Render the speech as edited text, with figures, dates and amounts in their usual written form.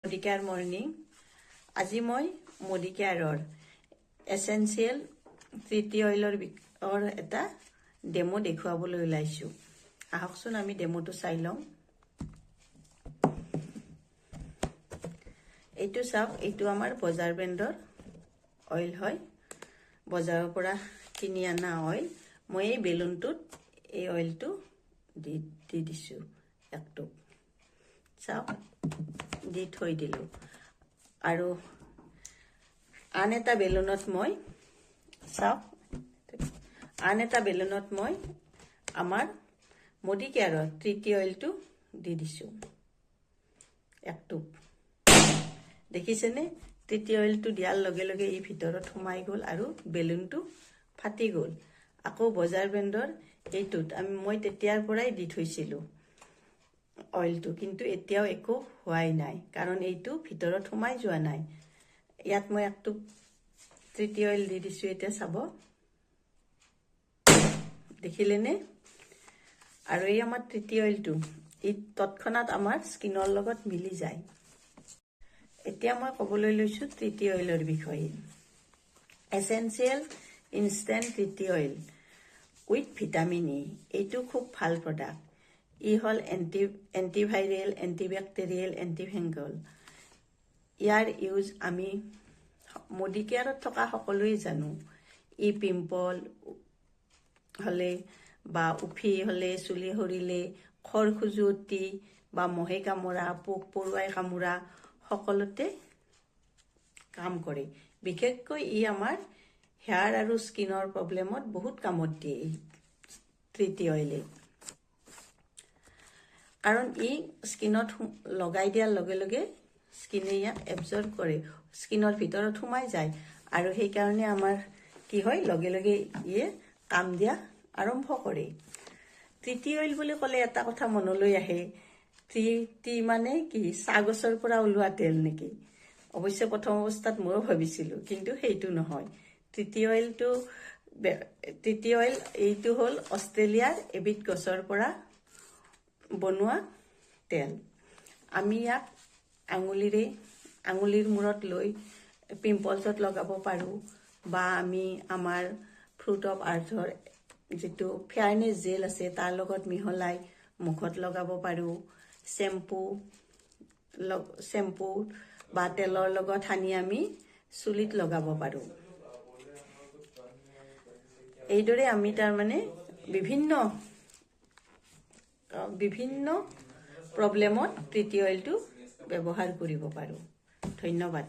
Modicare morning. আজি মই Modicare essential treaty oil or এটা ডেমো দেখুৱাবলৈ ওলাইছো আহকচোন আমি ডেমোটো চাই লওঁ এইটো চাওক এইটো আমাৰ বজাৰ ব্ৰেণ্ডৰ অইল হয় বজাৰৰ পৰা কিনি আনা অইল মই এই বেলুনটোত এই অইলটো দি দিছো একটো চাওক দি থৈ দিলো আৰু আন এটা বেলুনত মই চাওক আন এটা বেলুনত মই আমাৰ Modicare ট্ৰিটি অইলটো দি দিছো একটু দেখিছেনে ট্ৰিটি অইলটো দিয়াৰ লগে লগে এই ভিতৰত সোমাই গল আৰু বেলুনটো ফাটি গল আকৌ বজাৰ ব্ৰেণ্ডৰ এইটোত মই তেতিয়াৰ পৰাই দি থৈছিলো অইলটো কিন্তু এতিয়াও একো হোৱাই নাই কাৰণ এইটো ভিতৰত সোমাই যোৱা নাই ইয়াত মই একটু ট্ৰিটি অইল দি দিছো এটা চাব দেখিলেনে আৰু এই আমাৰ ট্ৰিটি অইলটো ই তৎক্ষণাত আমাৰ স্কিনৰ লগত মিলি যায় এতিয়া মই ক'বলৈ লৈছো ট্ৰিটি অইলৰ বিষয়ে essential instant treaty oil with vitamin E এইটো খুব ভাল প্ৰডাক্ট ই হল এন্টিভাইৰেল এন্টিব্যাকটেৰিয়েল এন্টিফাঙ্গাল ইয়াৰ ইউজ আমি Modicare থকা সকলোৱে জানো ই পিম্পল হলে বা উফি হলে চুলি হৰিলে খৰ খুজুতি বা মহে কামৰা পোক পৰুৱাই কামৰা সকলোতে কাম কৰে বিশেষকৈ ই আমাৰ হেয়াৰ আৰু স্কিনৰ প্ৰবলেমত বহুত কামত দিয়ে ট্ৰিটি অইলে কাৰণ ই স্কিনত লগাই দিয়াৰ লগে লগে স্কিনে ইয়াক এবজৰ্ব কৰে স্কিনৰ ভিতৰত সোমাই যায় আৰু সেই কাৰণে আমাৰ কি হয় লগে লগে ইয়ে কাম দিয়া আৰম্ভ কৰে ট্ৰিটি অইল বুলি ক'লে এটা কথা মনলৈ আহে ট্ৰিটি মানে কি সাগছৰ পৰা ওলোৱা তেল নেকি অৱশ্যে প্ৰথম অৱস্থাত মই ভাবিছিলো কিন্তু সেইটো নহয় ট্ৰিটি অইল এইটো হল অষ্ট্ৰেলিয়াৰ এবিধ গছৰ পৰা বনোৱা তেল আমি ইয়াক আঙুলিৰ মূৰত লৈ পিম্পলছত লগাব পাৰো বা আমি আমাৰ ফ্ৰুট অফ আৰ্থৰ যেটো ফেয়াৰনেস জেল আছে তাৰ লগত মিহলাই মুখত লগাব পাৰো শ্যাম্পু বা তেলৰ লগত হানি আমি চুলিত লগাব পাৰো এইদৰে আমি তাৰ মানে বিভিন্ন প্ৰবলেমত ট্ৰিটি অইলটো ব্যৱহাৰ কৰিব পাৰো ধন্যবাদ